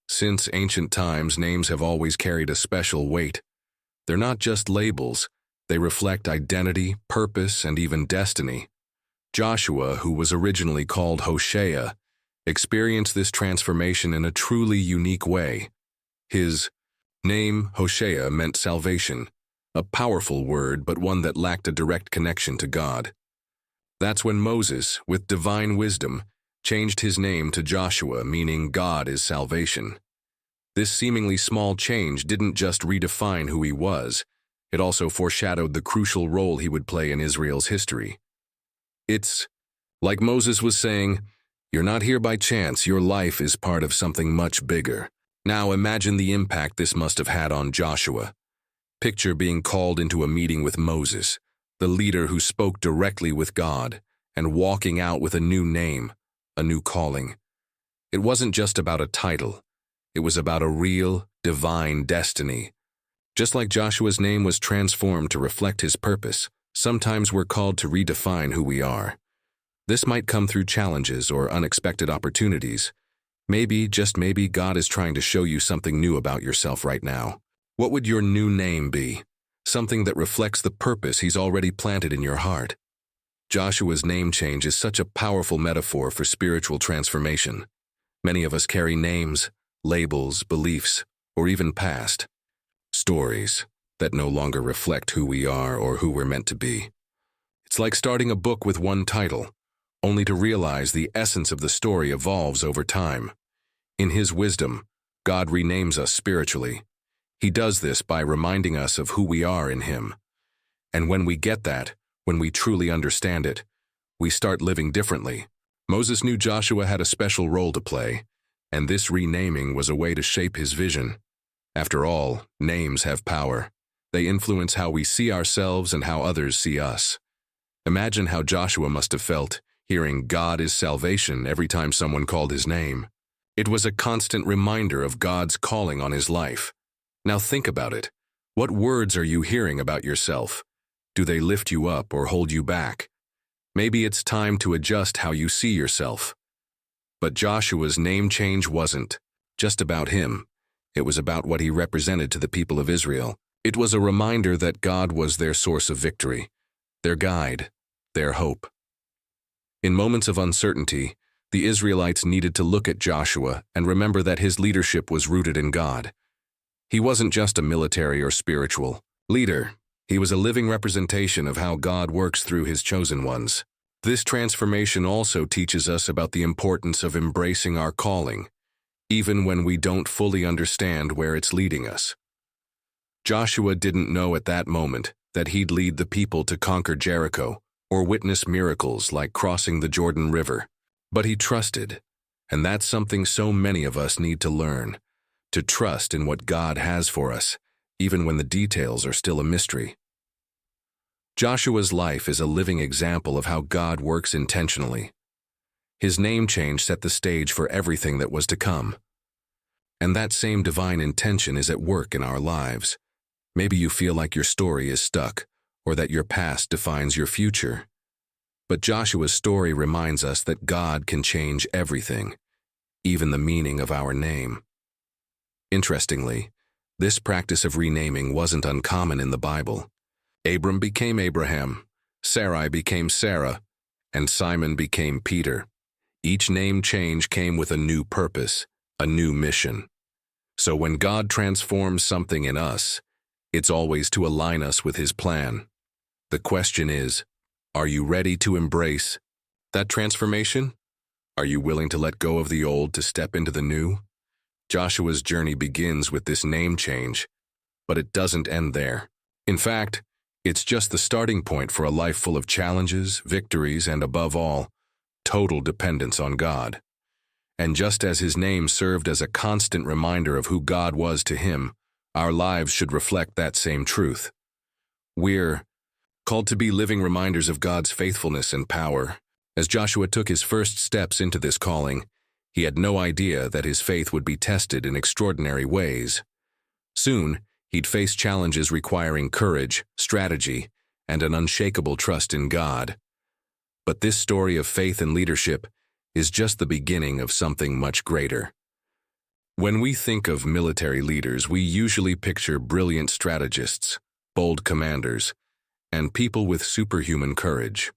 Since ancient times, names have always carried a special weight. They're not just labels, they reflect identity, purpose, and even destiny. Joshua, who was originally called Hoshea, experienced this transformation in a truly unique way. His name, Hoshea, meant salvation, a powerful word, but one that lacked a direct connection to God. That's when Moses, with divine wisdom, changed his name to Joshua, meaning God is salvation. This seemingly small change didn't just redefine who he was, it also foreshadowed the crucial role he would play in Israel's history. It's like Moses was saying, "You're not here by chance, your life is part of something much bigger." Now imagine the impact this must have had on Joshua. Picture being called into a meeting with Moses, the leader who spoke directly with God, and walking out with a new name, a new calling. It wasn't just about a title. It was about a real, divine destiny. Just like Joshua's name was transformed to reflect his purpose, sometimes we're called to redefine who we are. This might come through challenges or unexpected opportunities. Maybe, just maybe, God is trying to show you something new about yourself right now. What would your new name be? Something that reflects the purpose he's already planted in your heart. Joshua's name change is such a powerful metaphor for spiritual transformation. Many of us carry names, labels, beliefs, or even past stories that no longer reflect who we are or who we're meant to be. It's like starting a book with one title, only to realize the essence of the story evolves over time. In His wisdom, God renames us spiritually. He does this by reminding us of who we are in Him. And when we get that, when we truly understand it, we start living differently. Moses knew Joshua had a special role to play, and this renaming was a way to shape his vision. After all, names have power. They influence how we see ourselves and how others see us. Imagine how Joshua must have felt, hearing "God is salvation" every time someone called his name. It was a constant reminder of God's calling on his life. Now think about it. What words are you hearing about yourself? Do they lift you up or hold you back? Maybe it's time to adjust how you see yourself. But Joshua's name change wasn't just about him. It was about what he represented to the people of Israel. It was a reminder that God was their source of victory, their guide, their hope. In moments of uncertainty, the Israelites needed to look at Joshua and remember that his leadership was rooted in God. He wasn't just a military or spiritual leader. He was a living representation of how God works through His chosen ones. This transformation also teaches us about the importance of embracing our calling, even when we don't fully understand where it's leading us. Joshua didn't know at that moment that he'd lead the people to conquer Jericho or witness miracles like crossing the Jordan River. But he trusted, and that's something so many of us need to learn, to trust in what God has for us, even when the details are still a mystery. Joshua's life is a living example of how God works intentionally. His name change set the stage for everything that was to come. And that same divine intention is at work in our lives. Maybe you feel like your story is stuck, or that your past defines your future. But Joshua's story reminds us that God can change everything, even the meaning of our name. Interestingly, this practice of renaming wasn't uncommon in the Bible. Abram became Abraham, Sarai became Sarah, and Simon became Peter. Each name change came with a new purpose, a new mission. So when God transforms something in us, it's always to align us with His plan. The question is, are you ready to embrace that transformation? Are you willing to let go of the old to step into the new? Joshua's journey begins with this name change, but it doesn't end there. In fact, it's just the starting point for a life full of challenges, victories, and above all, total dependence on God. And just as his name served as a constant reminder of who God was to him, our lives should reflect that same truth. We're called to be living reminders of God's faithfulness and power. As Joshua took his first steps into this calling, he had no idea that his faith would be tested in extraordinary ways. Soon, he'd face challenges requiring courage, strategy, and an unshakable trust in God. But this story of faith and leadership is just the beginning of something much greater. When we think of military leaders, we usually picture brilliant strategists, bold commanders, and people with superhuman courage.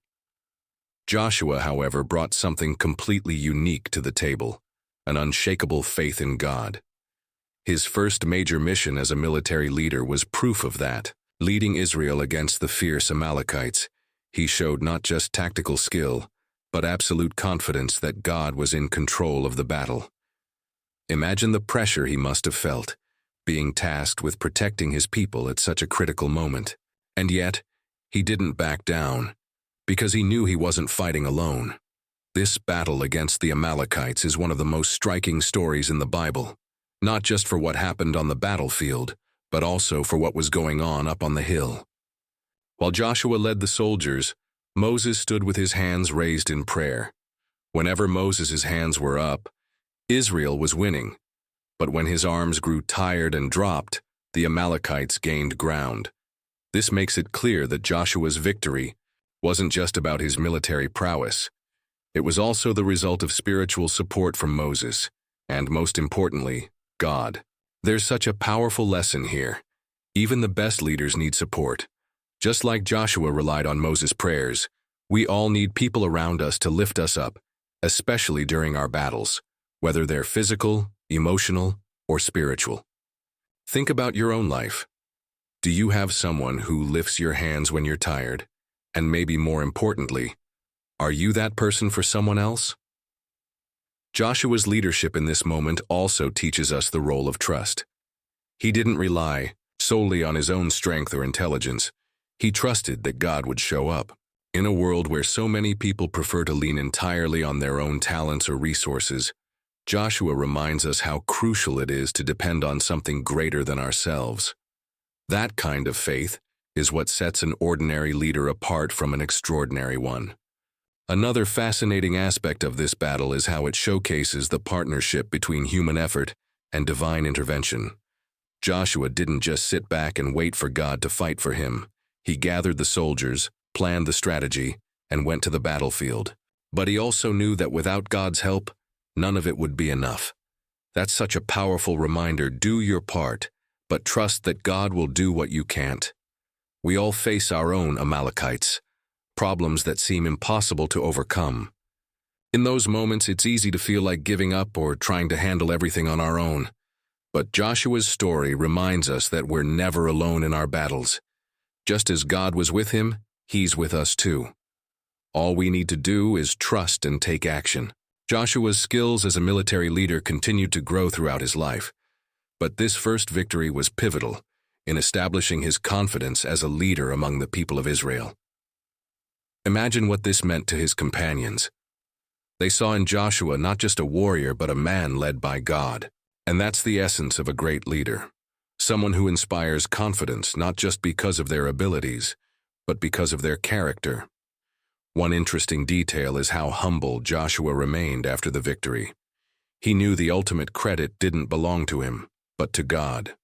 Joshua, however, brought something completely unique to the table, an unshakable faith in God. His first major mission as a military leader was proof of that. Leading Israel against the fierce Amalekites, he showed not just tactical skill, but absolute confidence that God was in control of the battle. Imagine the pressure he must have felt, being tasked with protecting his people at such a critical moment. And yet, he didn't back down, because he knew he wasn't fighting alone. This battle against the Amalekites is one of the most striking stories in the Bible, not just for what happened on the battlefield, but also for what was going on up on the hill. While Joshua led the soldiers, Moses stood with his hands raised in prayer. Whenever Moses' hands were up, Israel was winning. But when his arms grew tired and dropped, the Amalekites gained ground. This makes it clear that Joshua's victory wasn't just about his military prowess. It was also the result of spiritual support from Moses, and most importantly, God. There's such a powerful lesson here. Even the best leaders need support. Just like Joshua relied on Moses' prayers, we all need people around us to lift us up, especially during our battles, whether they're physical, emotional, or spiritual. Think about your own life. Do you have someone who lifts your hands when you're tired? And maybe more importantly, are you that person for someone else? Joshua's leadership in this moment also teaches us the role of trust. He didn't rely solely on his own strength or intelligence. He trusted that God would show up. In a world where so many people prefer to lean entirely on their own talents or resources, Joshua reminds us how crucial it is to depend on something greater than ourselves. That kind of faith is what sets an ordinary leader apart from an extraordinary one. Another fascinating aspect of this battle is how it showcases the partnership between human effort and divine intervention. Joshua didn't just sit back and wait for God to fight for him. He gathered the soldiers, planned the strategy, and went to the battlefield. But he also knew that without God's help, none of it would be enough. That's such a powerful reminder. Do your part, but trust that God will do what you can't. We all face our own Amalekites, problems that seem impossible to overcome. In those moments, it's easy to feel like giving up or trying to handle everything on our own. But Joshua's story reminds us that we're never alone in our battles. Just as God was with him, he's with us too. All we need to do is trust and take action. Joshua's skills as a military leader continued to grow throughout his life, but this first victory was pivotal in establishing his confidence as a leader among the people of Israel. Imagine what this meant to his companions. They saw in Joshua not just a warrior, but a man led by God. And that's the essence of a great leader. Someone who inspires confidence not just because of their abilities, but because of their character. One interesting detail is how humble Joshua remained after the victory. He knew the ultimate credit didn't belong to him, but to God.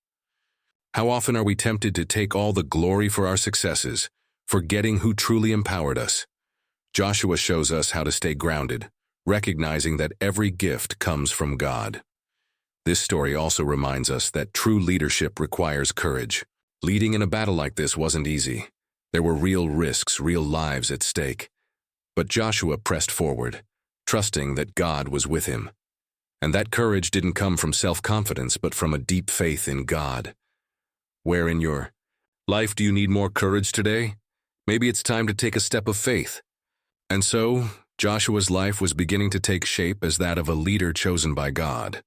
How often are we tempted to take all the glory for our successes, forgetting who truly empowered us? Joshua shows us how to stay grounded, recognizing that every gift comes from God. This story also reminds us that true leadership requires courage. Leading in a battle like this wasn't easy. There were real risks, real lives at stake. But Joshua pressed forward, trusting that God was with him. And that courage didn't come from self-confidence, but from a deep faith in God. Where in your life do you need more courage today? Maybe it's time to take a step of faith. And so, Joshua's life was beginning to take shape as that of a leader chosen by God.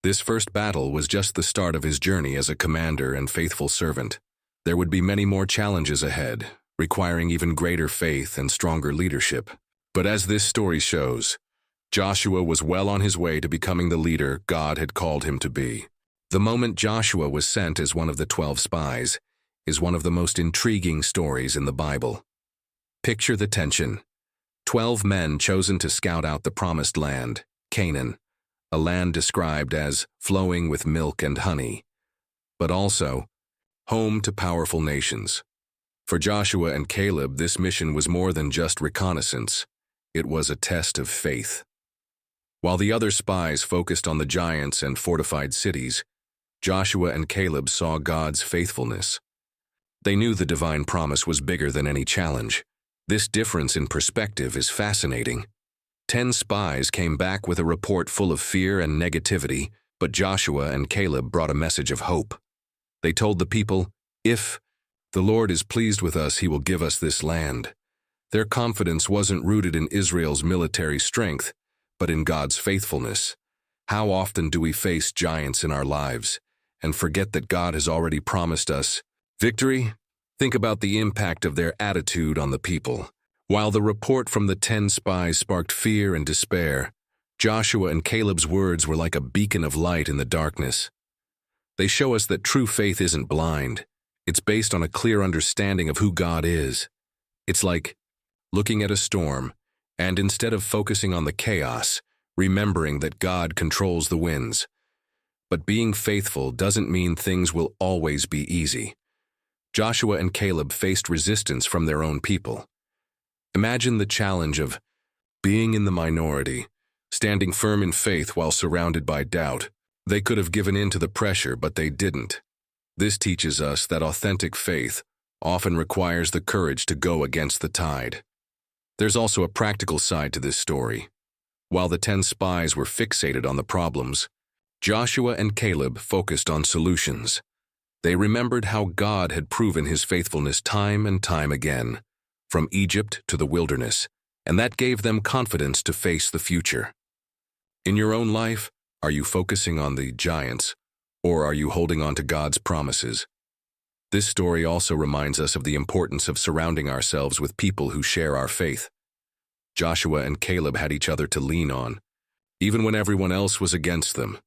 This first battle was just the start of his journey as a commander and faithful servant. There would be many more challenges ahead, requiring even greater faith and stronger leadership. But as this story shows, Joshua was well on his way to becoming the leader God had called him to be. The moment Joshua was sent as one of the 12 spies is one of the most intriguing stories in the Bible. Picture the tension. 12 men chosen to scout out the promised land, Canaan, a land described as flowing with milk and honey, but also home to powerful nations. For Joshua and Caleb, this mission was more than just reconnaissance. It was a test of faith. While the other spies focused on the giants and fortified cities, Joshua and Caleb saw God's faithfulness. They knew the divine promise was bigger than any challenge. This difference in perspective is fascinating. 10 spies came back with a report full of fear and negativity, but Joshua and Caleb brought a message of hope. They told the people, "If the Lord is pleased with us, he will give us this land." Their confidence wasn't rooted in Israel's military strength, but in God's faithfulness. How often do we face giants in our lives and forget that God has already promised us victory? Think about the impact of their attitude on the people. While the report from the 10 spies sparked fear and despair, Joshua and Caleb's words were like a beacon of light in the darkness. They show us that true faith isn't blind. It's based on a clear understanding of who God is. It's like looking at a storm, and instead of focusing on the chaos, remembering that God controls the winds. But being faithful doesn't mean things will always be easy. Joshua and Caleb faced resistance from their own people. Imagine the challenge of being in the minority, standing firm in faith while surrounded by doubt. They could have given in to the pressure, but they didn't. This teaches us that authentic faith often requires the courage to go against the tide. There's also a practical side to this story. While the 10 spies were fixated on the problems, Joshua and Caleb focused on solutions. They remembered how God had proven his faithfulness time and time again, from Egypt to the wilderness, and that gave them confidence to face the future. In your own life, are you focusing on the giants, or are you holding on to God's promises? This story also reminds us of the importance of surrounding ourselves with people who share our faith. Joshua and Caleb had each other to lean on, even when everyone else was against them.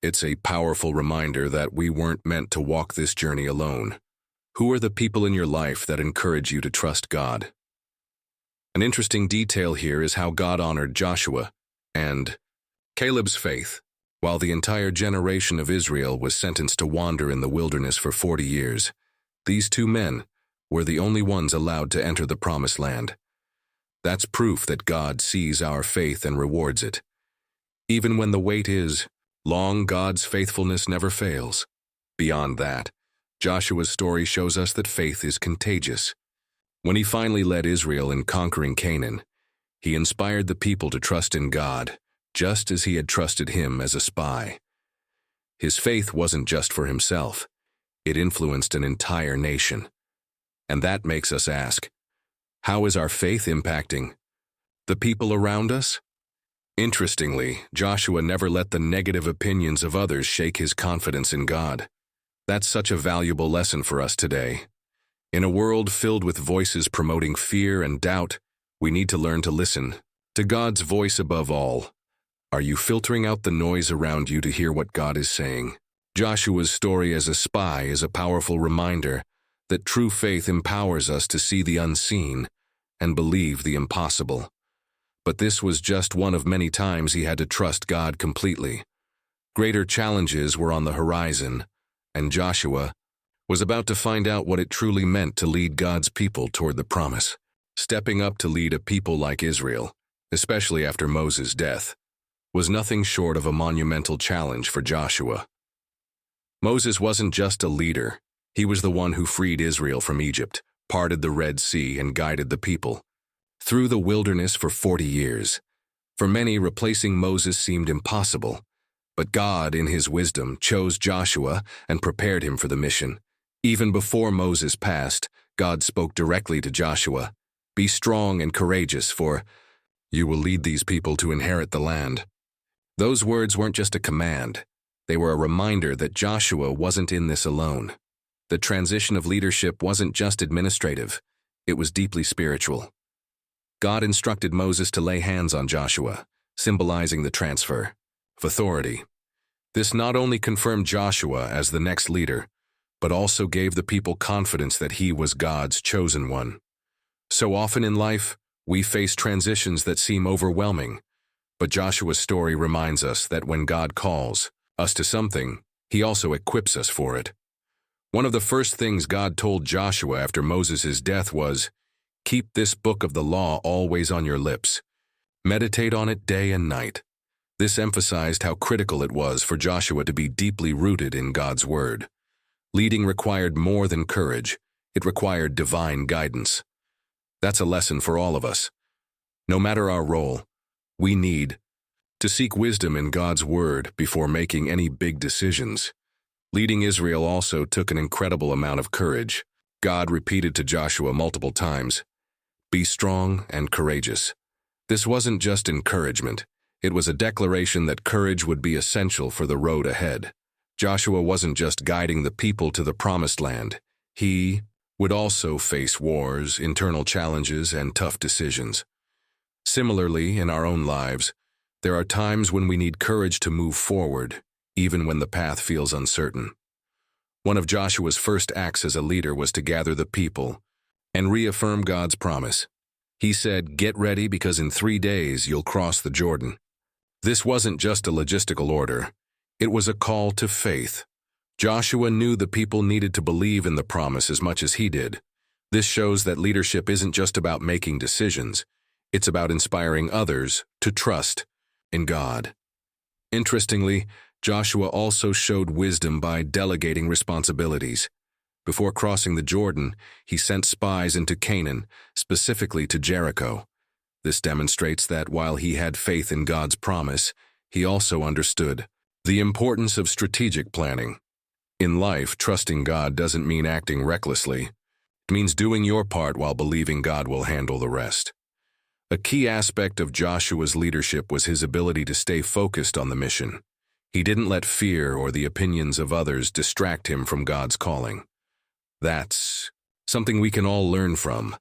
It's a powerful reminder that we weren't meant to walk this journey alone. Who are the people in your life that encourage you to trust God? An interesting detail here is how God honored Joshua and Caleb's faith. While the entire generation of Israel was sentenced to wander in the wilderness for 40 years, these 2 men were the only ones allowed to enter the Promised Land. That's proof that God sees our faith and rewards it. Even when the wait is long, God's faithfulness never fails. Beyond that, Joshua's story shows us that faith is contagious. When he finally led Israel in conquering Canaan, he inspired the people to trust in God, just as he had trusted him as a spy. His faith wasn't just for himself. It influenced an entire nation. And that makes us ask, how is our faith impacting the people around us? Interestingly, Joshua never let the negative opinions of others shake his confidence in God. That's such a valuable lesson for us today. In a world filled with voices promoting fear and doubt, we need to learn to listen to God's voice above all. Are you filtering out the noise around you to hear what God is saying? Joshua's story as a spy is a powerful reminder that true faith empowers us to see the unseen and believe the impossible. But this was just one of many times he had to trust God completely. Greater challenges were on the horizon, and Joshua was about to find out what it truly meant to lead God's people toward the promise. Stepping up to lead a people like Israel, especially after Moses' death, was nothing short of a monumental challenge for Joshua. Moses wasn't just a leader. He was the one who freed Israel from Egypt, parted the Red Sea, and guided the people through the wilderness for 40 years. For many, replacing Moses seemed impossible, but God, in his wisdom, chose Joshua and prepared him for the mission. Even before Moses passed, God spoke directly to Joshua, "Be strong and courageous, for you will lead these people to inherit the land." Those words weren't just a command. They were a reminder that Joshua wasn't in this alone. The transition of leadership wasn't just administrative. It was deeply spiritual. God instructed Moses to lay hands on Joshua, symbolizing the transfer of authority. This not only confirmed Joshua as the next leader, but also gave the people confidence that he was God's chosen one. So often in life, we face transitions that seem overwhelming, but Joshua's story reminds us that when God calls us to something, he also equips us for it. One of the first things God told Joshua after Moses' death was, "Keep this book of the law always on your lips. Meditate on it day and night." This emphasized how critical it was for Joshua to be deeply rooted in God's word. Leading required more than courage. It required divine guidance. That's a lesson for all of us. No matter our role, we need to seek wisdom in God's word before making any big decisions. Leading Israel also took an incredible amount of courage. God repeated to Joshua multiple times, "Be strong and courageous." This wasn't just encouragement. It was a declaration that courage would be essential for the road ahead. Joshua wasn't just guiding the people to the promised land. He would also face wars, internal challenges, and tough decisions. Similarly, in our own lives, there are times when we need courage to move forward, even when the path feels uncertain. One of Joshua's first acts as a leader was to gather the people and reaffirm God's promise. He said, "Get ready because in 3 days you'll cross the Jordan." This wasn't just a logistical order. It was a call to faith. Joshua knew the people needed to believe in the promise as much as he did. This shows that leadership isn't just about making decisions. It's about inspiring others to trust in God. Interestingly, Joshua also showed wisdom by delegating responsibilities. Before crossing the Jordan, he sent spies into Canaan, specifically to Jericho. This demonstrates that while he had faith in God's promise, he also understood the importance of strategic planning. In life, trusting God doesn't mean acting recklessly. It means doing your part while believing God will handle the rest. A key aspect of Joshua's leadership was his ability to stay focused on the mission. He didn't let fear or the opinions of others distract him from God's calling. That's something we can all learn from.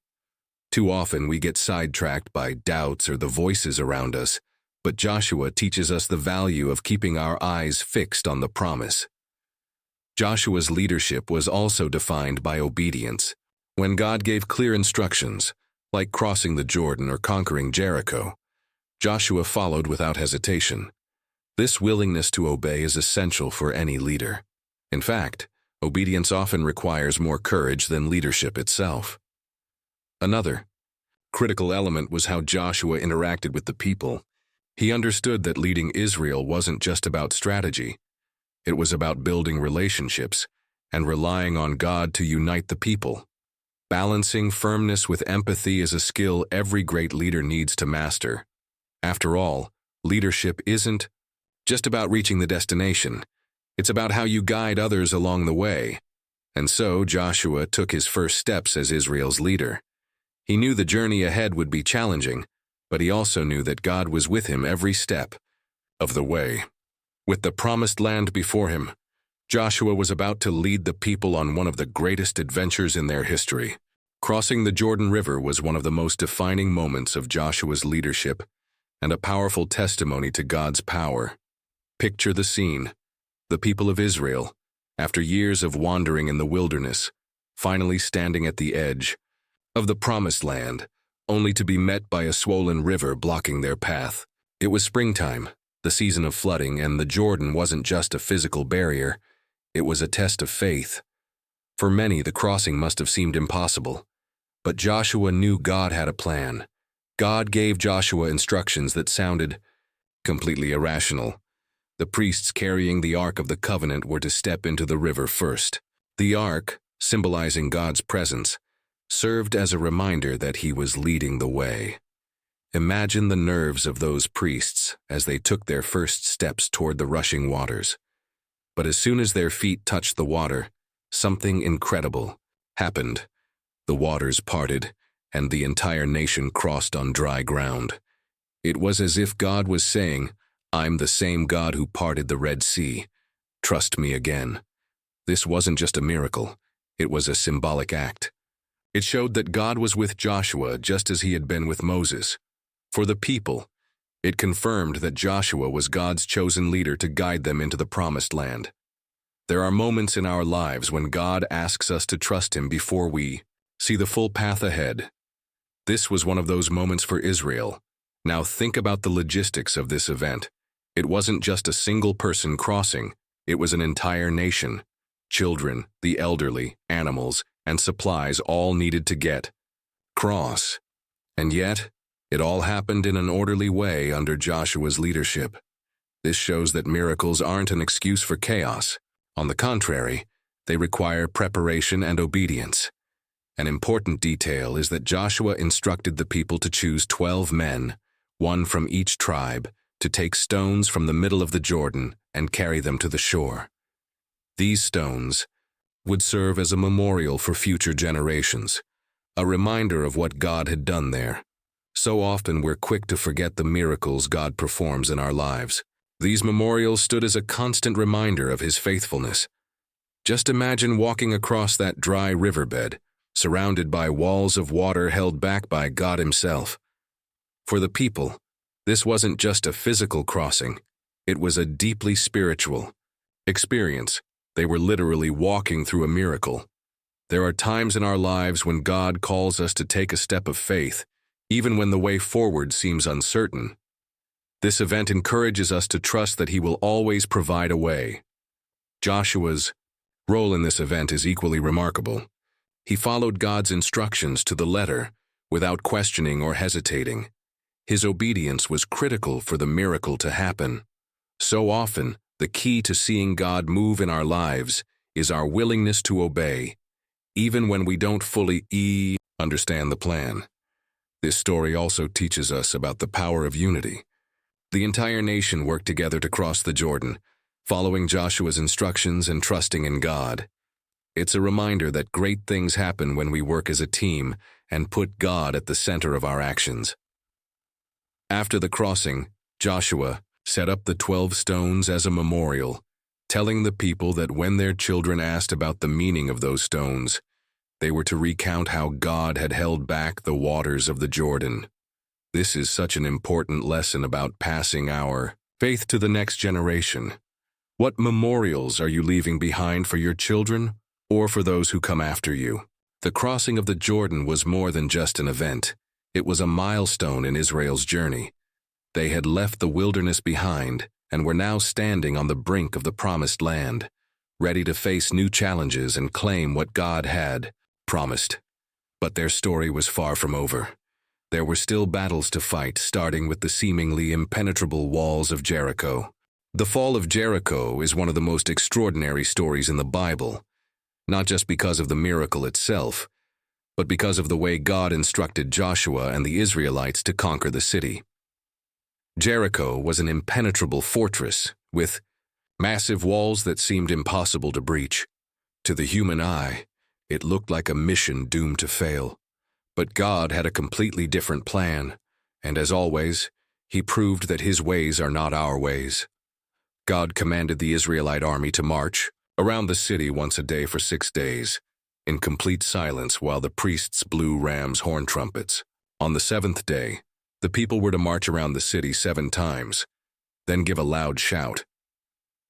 Too often we get sidetracked by doubts or the voices around us, but Joshua teaches us the value of keeping our eyes fixed on the promise. Joshua's leadership was also defined by obedience. When God gave clear instructions, like crossing the Jordan or conquering Jericho, Joshua followed without hesitation. This willingness to obey is essential for any leader. In fact, obedience often requires more courage than leadership itself. Another critical element was how Joshua interacted with the people. He understood that leading Israel wasn't just about strategy. It was about building relationships and relying on God to unite the people. Balancing firmness with empathy is a skill every great leader needs to master. After all, leadership isn't just about reaching the destination. It's about how you guide others along the way. And so Joshua took his first steps as Israel's leader. He knew the journey ahead would be challenging, but he also knew that God was with him every step of the way. With the promised land before him, Joshua was about to lead the people on one of the greatest adventures in their history. Crossing the Jordan River was one of the most defining moments of Joshua's leadership and a powerful testimony to God's power. Picture the scene. The people of Israel, after years of wandering in the wilderness, finally standing at the edge of the promised land, only to be met by a swollen river blocking their path. It was springtime, the season of flooding, and the Jordan wasn't just a physical barrier, it was a test of faith. For many, the crossing must have seemed impossible. But Joshua knew God had a plan. God gave Joshua instructions that sounded completely irrational. The priests carrying the Ark of the Covenant were to step into the river first. The Ark, symbolizing God's presence, served as a reminder that he was leading the way. Imagine the nerves of those priests as they took their first steps toward the rushing waters. But as soon as their feet touched the water, something incredible happened. The waters parted, and the entire nation crossed on dry ground. It was as if God was saying, "I'm the same God who parted the Red Sea. Trust me again." This wasn't just a miracle, it was a symbolic act. It showed that God was with Joshua just as he had been with Moses. For the people, it confirmed that Joshua was God's chosen leader to guide them into the promised land. There are moments in our lives when God asks us to trust him before we see the full path ahead. This was one of those moments for Israel. Now think about the logistics of this event. It wasn't just a single person crossing, it was an entire nation. Children, the elderly, animals, and supplies all needed to get cross. And yet, it all happened in an orderly way under Joshua's leadership. This shows that miracles aren't an excuse for chaos. On the contrary, they require preparation and obedience. An important detail is that Joshua instructed the people to choose 12 men, one from each tribe, to take stones from the middle of the Jordan and carry them to the shore. These stones would serve as a memorial for future generations, a reminder of what God had done there. So often we're quick to forget the miracles God performs in our lives. These memorials stood as a constant reminder of His faithfulness. Just imagine walking across that dry riverbed, surrounded by walls of water held back by God Himself. For the people, this wasn't just a physical crossing, it was a deeply spiritual experience. They were literally walking through a miracle. There are times in our lives when God calls us to take a step of faith, even when the way forward seems uncertain. This event encourages us to trust that He will always provide a way. Joshua's role in this event is equally remarkable. He followed God's instructions to the letter, without questioning or hesitating. His obedience was critical for the miracle to happen. So often, the key to seeing God move in our lives is our willingness to obey, even when we don't fully understand the plan. This story also teaches us about the power of unity. The entire nation worked together to cross the Jordan, following Joshua's instructions and trusting in God. It's a reminder that great things happen when we work as a team and put God at the center of our actions. After the crossing, Joshua set up the 12 stones as a memorial, telling the people that when their children asked about the meaning of those stones, they were to recount how God had held back the waters of the Jordan. This is such an important lesson about passing our faith to the next generation. What memorials are you leaving behind for your children or for those who come after you? The crossing of the Jordan was more than just an event. It was a milestone in Israel's journey. They had left the wilderness behind and were now standing on the brink of the promised land, ready to face new challenges and claim what God had promised. But their story was far from over. There were still battles to fight, starting with the seemingly impenetrable walls of Jericho. The fall of Jericho is one of the most extraordinary stories in the Bible, not just because of the miracle itself, but because of the way God instructed Joshua and the Israelites to conquer the city. Jericho was an impenetrable fortress with massive walls that seemed impossible to breach. To the human eye, it looked like a mission doomed to fail. But God had a completely different plan, and as always, He proved that His ways are not our ways. God commanded the Israelite army to march around the city once a day for 6 days, in complete silence while the priests blew ram's horn trumpets. On the 7th day, the people were to march around the city 7 times, then give a loud shout.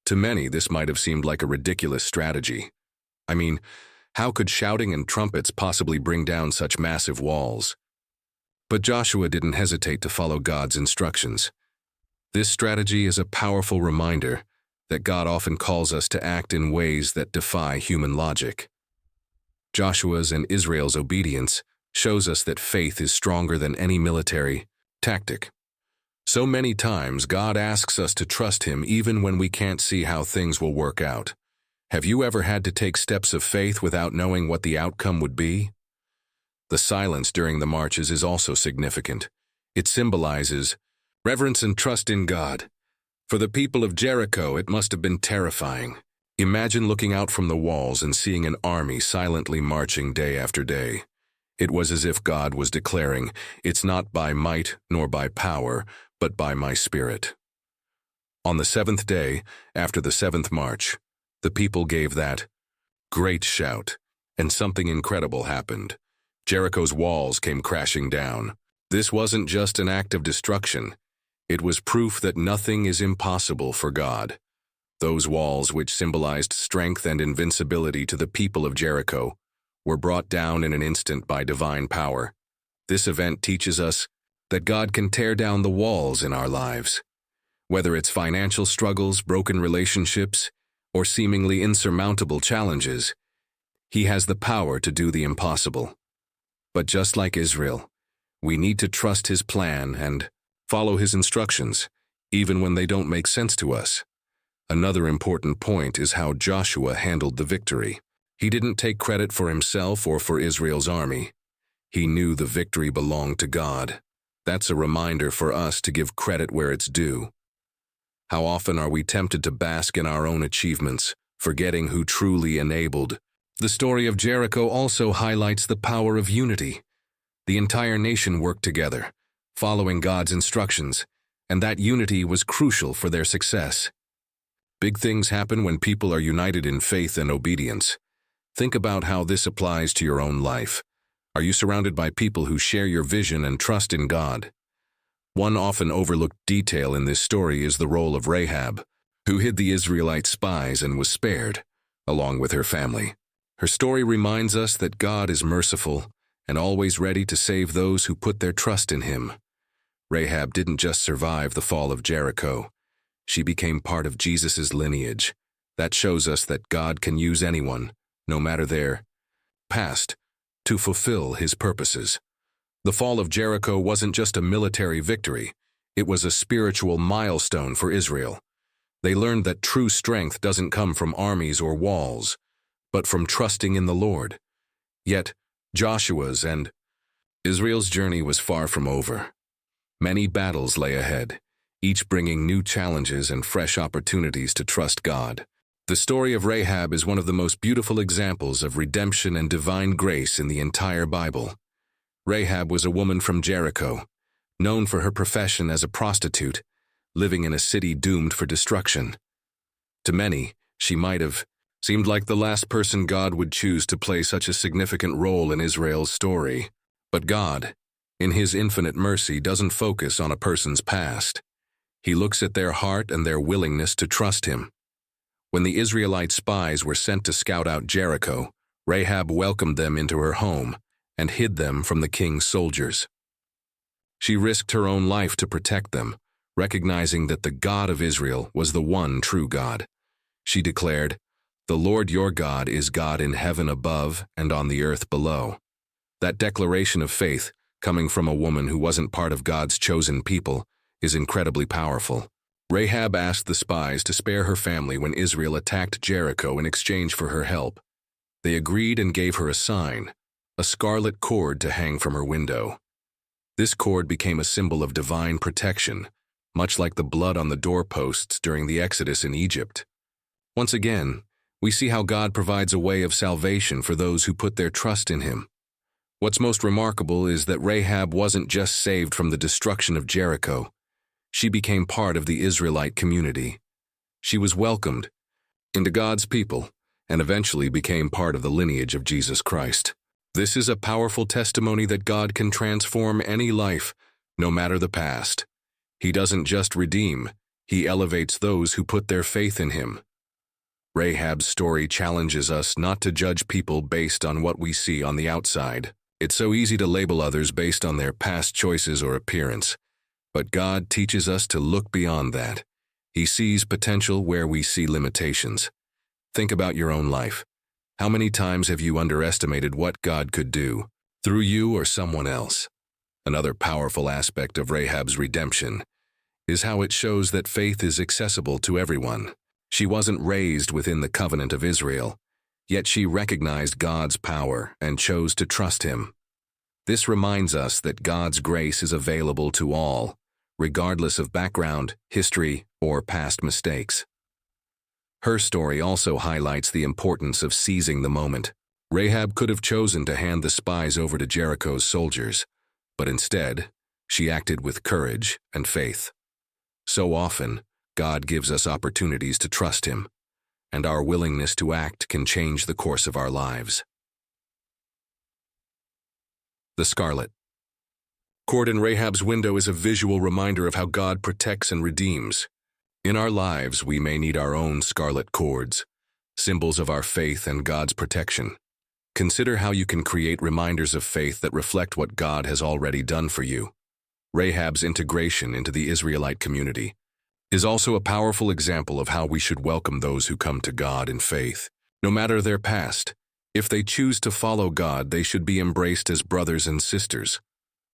To many, this might have seemed like a ridiculous strategy. I mean, how could shouting and trumpets possibly bring down such massive walls? But Joshua didn't hesitate to follow God's instructions. This strategy is a powerful reminder that God often calls us to act in ways that defy human logic. Joshua's and Israel's obedience shows us that faith is stronger than any military tactic. So many times, God asks us to trust Him even when we can't see how things will work out. Have you ever had to take steps of faith without knowing what the outcome would be? The silence during the marches is also significant. It symbolizes reverence and trust in God. For the people of Jericho, it must have been terrifying. Imagine looking out from the walls and seeing an army silently marching day after day. It was as if God was declaring, "It's not by might nor by power, but by my Spirit." On the 7th day, after the 7th march, the people gave that great shout, and something incredible happened. Jericho's walls came crashing down. This wasn't just an act of destruction. It was proof that nothing is impossible for God. Those walls, which symbolized strength and invincibility to the people of Jericho, were brought down in an instant by divine power. This event teaches us that God can tear down the walls in our lives. Whether it's financial struggles, broken relationships, or seemingly insurmountable challenges, He has the power to do the impossible. But just like Israel, we need to trust His plan and follow His instructions, even when they don't make sense to us. Another important point is how Joshua handled the victory. He didn't take credit for himself or for Israel's army. He knew the victory belonged to God. That's a reminder for us to give credit where it's due. How often are we tempted to bask in our own achievements, forgetting who truly enabled? The story of Jericho also highlights the power of unity. The entire nation worked together, following God's instructions, and that unity was crucial for their success. Big things happen when people are united in faith and obedience. Think about how this applies to your own life. Are you surrounded by people who share your vision and trust in God? One often overlooked detail in this story is the role of Rahab, who hid the Israelite spies and was spared, along with her family. Her story reminds us that God is merciful and always ready to save those who put their trust in Him. Rahab didn't just survive the fall of Jericho. She became part of Jesus' lineage. That shows us that God can use anyone, no matter their past, to fulfill His purposes. The fall of Jericho wasn't just a military victory, it was a spiritual milestone for Israel. They learned that true strength doesn't come from armies or walls, but from trusting in the Lord. Yet, Joshua's and Israel's journey was far from over. Many battles lay ahead, each bringing new challenges and fresh opportunities to trust God. The story of Rahab is one of the most beautiful examples of redemption and divine grace in the entire Bible. Rahab was a woman from Jericho, known for her profession as a prostitute, living in a city doomed for destruction. To many, she might have seemed like the last person God would choose to play such a significant role in Israel's story. But God, in His infinite mercy, doesn't focus on a person's past. He looks at their heart and their willingness to trust Him. When the Israelite spies were sent to scout out Jericho, Rahab welcomed them into her home and hid them from the king's soldiers. She risked her own life to protect them, recognizing that the God of Israel was the one true God. She declared, "The Lord your God is God in heaven above and on the earth below." That declaration of faith, coming from a woman who wasn't part of God's chosen people, is incredibly powerful. Rahab asked the spies to spare her family when Israel attacked Jericho in exchange for her help. They agreed and gave her a sign, a scarlet cord to hang from her window. This cord became a symbol of divine protection, much like the blood on the doorposts during the Exodus in Egypt. Once again, we see how God provides a way of salvation for those who put their trust in Him. What's most remarkable is that Rahab wasn't just saved from the destruction of Jericho. She became part of the Israelite community. She was welcomed into God's people and eventually became part of the lineage of Jesus Christ. This is a powerful testimony that God can transform any life, no matter the past. He doesn't just redeem, He elevates those who put their faith in Him. Rahab's story challenges us not to judge people based on what we see on the outside. It's so easy to label others based on their past choices or appearance. But God teaches us to look beyond that. He sees potential where we see limitations. Think about your own life. How many times have you underestimated what God could do through you or someone else? Another powerful aspect of Rahab's redemption is how it shows that faith is accessible to everyone. She wasn't raised within the covenant of Israel, yet she recognized God's power and chose to trust Him. This reminds us that God's grace is available to all, regardless of background, history, or past mistakes. Her story also highlights the importance of seizing the moment. Rahab could have chosen to hand the spies over to Jericho's soldiers, but instead, she acted with courage and faith. So often, God gives us opportunities to trust Him, and our willingness to act can change the course of our lives. The scarlet cord in Rahab's window is a visual reminder of how God protects and redeems. In our lives, we may need our own scarlet cords, symbols of our faith and God's protection. Consider how you can create reminders of faith that reflect what God has already done for you. Rahab's integration into the Israelite community is also a powerful example of how we should welcome those who come to God in faith. No matter their past, if they choose to follow God, they should be embraced as brothers and sisters.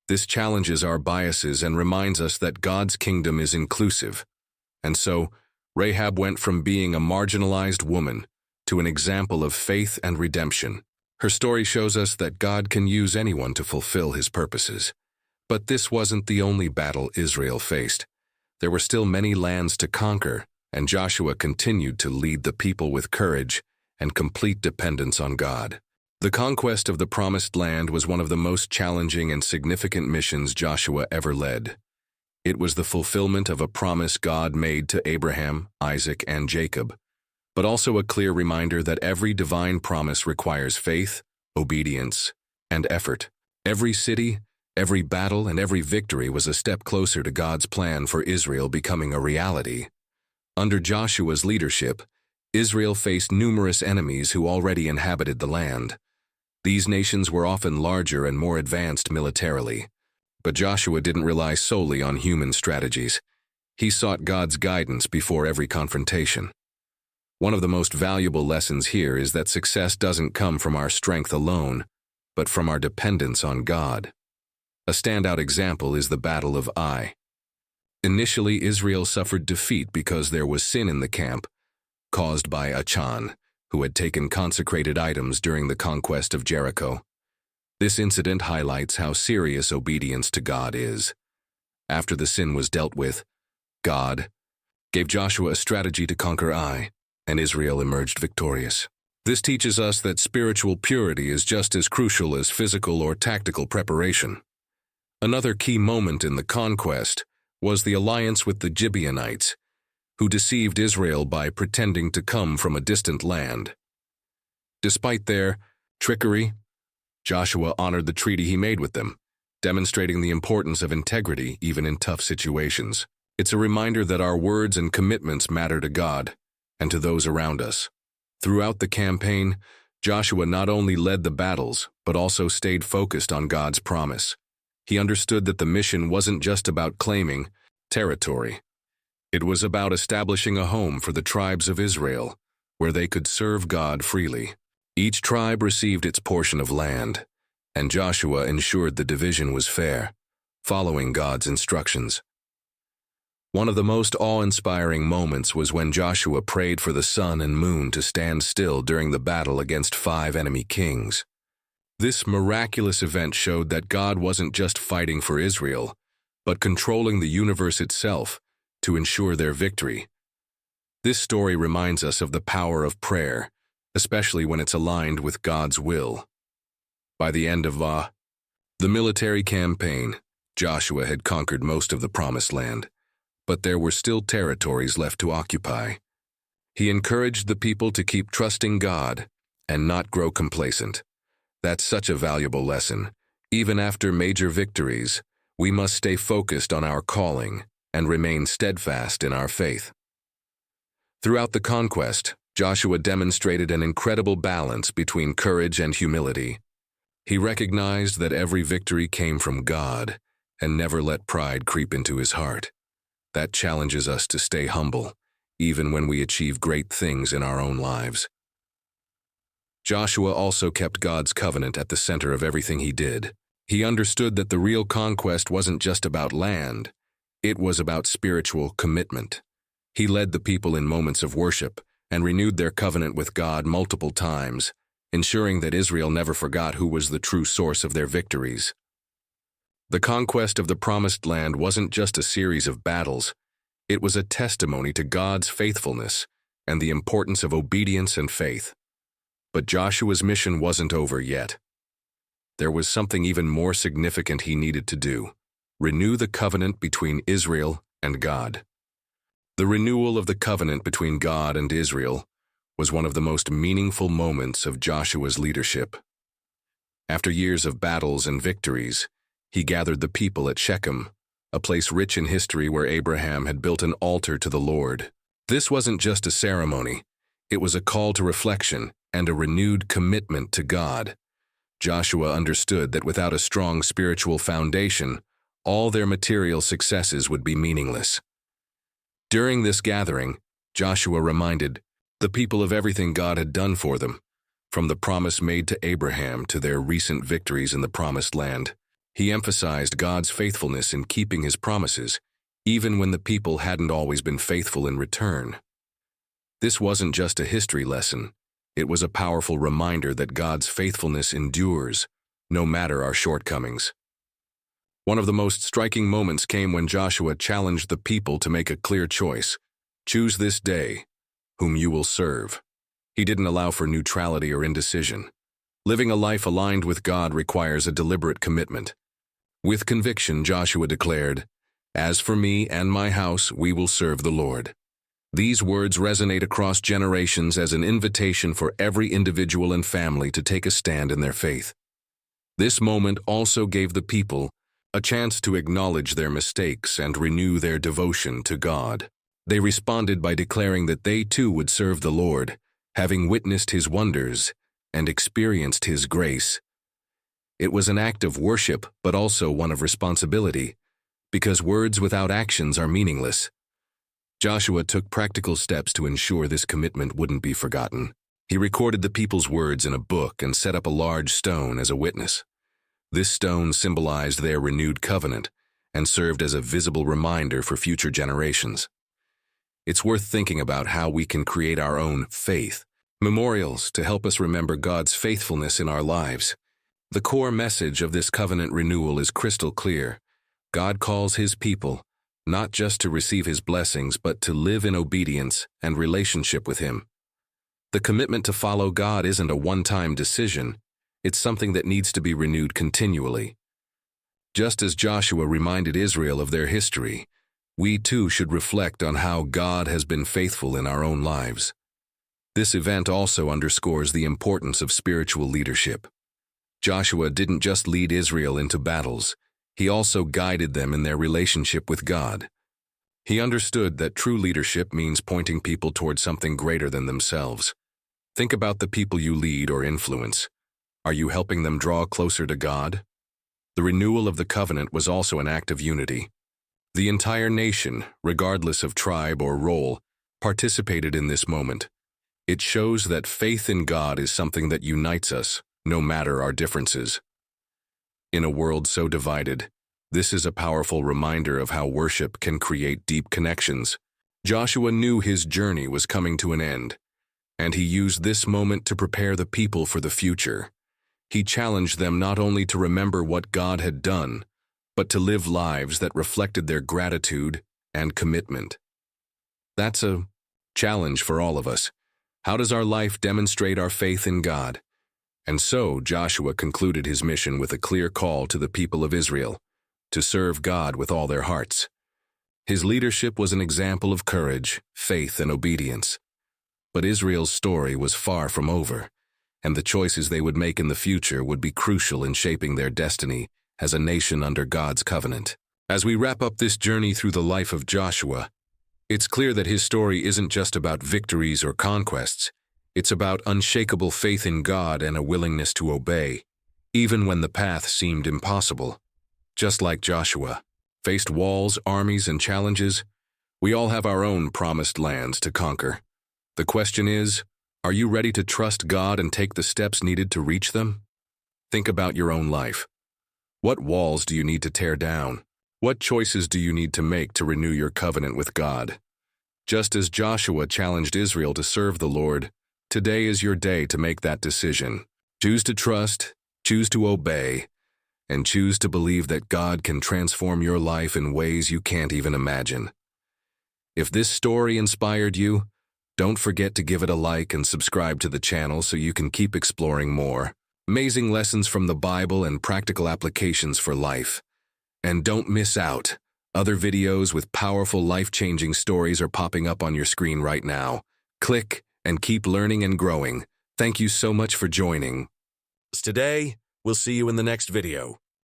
This challenges our biases and reminds us that God's kingdom is inclusive. And so, Rahab went from being a marginalized woman to an example of faith and redemption. Her story shows us that God can use anyone to fulfill his purposes. But this wasn't the only battle Israel faced. There were still many lands to conquer, and Joshua continued to lead the people with courage and complete dependence on God. The conquest of the Promised Land was one of the most challenging and significant missions Joshua ever led. It was the fulfillment of a promise God made to Abraham, Isaac, and Jacob, but also a clear reminder that every divine promise requires faith, obedience, and effort. Every city, every battle, and every victory was a step closer to God's plan for Israel becoming a reality. Under Joshua's leadership, Israel faced numerous enemies who already inhabited the land. These nations were often larger and more advanced militarily. But Joshua didn't rely solely on human strategies. He sought God's guidance before every confrontation. One of the most valuable lessons here is that success doesn't come from our strength alone, but from our dependence on God. A standout example is the Battle of Ai. Initially, Israel suffered defeat because there was sin in the camp, caused by Achan, who had taken consecrated items during the conquest of Jericho. This incident highlights how serious obedience to God is. After the sin was dealt with, God gave Joshua a strategy to conquer Ai, and Israel emerged victorious. This teaches us that spiritual purity is just as crucial as physical or tactical preparation. Another key moment in the conquest was the alliance with the Gibeonites, who deceived Israel by pretending to come from a distant land. Despite their trickery, Joshua honored the treaty he made with them, demonstrating the importance of integrity even in tough situations. It's a reminder that our words and commitments matter to God and to those around us. Throughout the campaign, Joshua not only led the battles, but also stayed focused on God's promise. He understood that the mission wasn't just about claiming territory. It was about establishing a home for the tribes of Israel, where they could serve God freely. Each tribe received its portion of land, and Joshua ensured the division was fair, following God's instructions. One of the most awe-inspiring moments was when Joshua prayed for the sun and moon to stand still during the battle against 5 enemy kings. This miraculous event showed that God wasn't just fighting for Israel, but controlling the universe itself to ensure their victory. This story reminds us of the power of prayer, especially when it's aligned with God's will. By the end of the military campaign, Joshua had conquered most of the Promised Land, but there were still territories left to occupy. He encouraged the people to keep trusting God and not grow complacent. That's such a valuable lesson. Even after major victories, we must stay focused on our calling and remain steadfast in our faith. Throughout the conquest, Joshua demonstrated an incredible balance between courage and humility. He recognized that every victory came from God and never let pride creep into his heart. That challenges us to stay humble, even when we achieve great things in our own lives. Joshua also kept God's covenant at the center of everything he did. He understood that the real conquest wasn't just about land, it was about spiritual commitment. He led the people in moments of worship and renewed their covenant with God multiple times, ensuring that Israel never forgot who was the true source of their victories. The conquest of the Promised Land wasn't just a series of battles, it was a testimony to God's faithfulness and the importance of obedience and faith. But Joshua's mission wasn't over yet. There was something even more significant he needed to do: renew the covenant between Israel and God. The renewal of the covenant between God and Israel was one of the most meaningful moments of Joshua's leadership. After years of battles and victories, he gathered the people at Shechem, a place rich in history where Abraham had built an altar to the Lord. This wasn't just a ceremony, it was a call to reflection and a renewed commitment to God. Joshua understood that without a strong spiritual foundation, all their material successes would be meaningless. During this gathering, Joshua reminded the people of everything God had done for them, from the promise made to Abraham to their recent victories in the Promised Land. He emphasized God's faithfulness in keeping his promises, even when the people hadn't always been faithful in return. This wasn't just a history lesson. It was a powerful reminder that God's faithfulness endures, no matter our shortcomings. One of the most striking moments came when Joshua challenged the people to make a clear choice. Choose this day whom you will serve. He didn't allow for neutrality or indecision. Living a life aligned with God requires a deliberate commitment. With conviction, Joshua declared, "As for me and my house, we will serve the Lord." These words resonate across generations as an invitation for every individual and family to take a stand in their faith. This moment also gave the people a chance to acknowledge their mistakes and renew their devotion to God. They responded by declaring that they too would serve the Lord, having witnessed his wonders and experienced his grace. It was an act of worship, but also one of responsibility, because words without actions are meaningless. Joshua took practical steps to ensure this commitment wouldn't be forgotten. He recorded the people's words in a book and set up a large stone as a witness. This stone symbolized their renewed covenant and served as a visible reminder for future generations. It's worth thinking about how we can create our own faith memorials to help us remember God's faithfulness in our lives. The core message of this covenant renewal is crystal clear. God calls his people not just to receive his blessings, but to live in obedience and relationship with him. The commitment to follow God isn't a one-time decision. It's something that needs to be renewed continually. Just as Joshua reminded Israel of their history, we too should reflect on how God has been faithful in our own lives. This event also underscores the importance of spiritual leadership. Joshua didn't just lead Israel into battles, he also guided them in their relationship with God. He understood that true leadership means pointing people toward something greater than themselves. Think about the people you lead or influence. Are you helping them draw closer to God? The renewal of the covenant was also an act of unity. The entire nation, regardless of tribe or role, participated in this moment. It shows that faith in God is something that unites us, no matter our differences. In a world so divided, this is a powerful reminder of how worship can create deep connections. Joshua knew his journey was coming to an end, and he used this moment to prepare the people for the future. He challenged them not only to remember what God had done, but to live lives that reflected their gratitude and commitment. That's a challenge for all of us. How does our life demonstrate our faith in God? And so Joshua concluded his mission with a clear call to the people of Israel to serve God with all their hearts. His leadership was an example of courage, faith, and obedience. But Israel's story was far from over, and the choices they would make in the future would be crucial in shaping their destiny as a nation under God's covenant. As we wrap up this journey through the life of Joshua, it's clear that his story isn't just about victories or conquests. It's about unshakable faith in God and a willingness to obey, even when the path seemed impossible. Just like Joshua faced walls, armies, and challenges, we all have our own promised lands to conquer. The question is, are you ready to trust God and take the steps needed to reach them? Think about your own life. What walls do you need to tear down? What choices do you need to make to renew your covenant with God? Just as Joshua challenged Israel to serve the Lord, today is your day to make that decision. Choose to trust, choose to obey, and choose to believe that God can transform your life in ways you can't even imagine. If this story inspired you, don't forget to give it a like and subscribe to the channel so you can keep exploring more amazing lessons from the Bible and practical applications for life. And don't miss out. Other videos with powerful life-changing stories are popping up on your screen right now. Click and keep learning and growing. Thank you so much for joining. Today, we'll see you in the next video.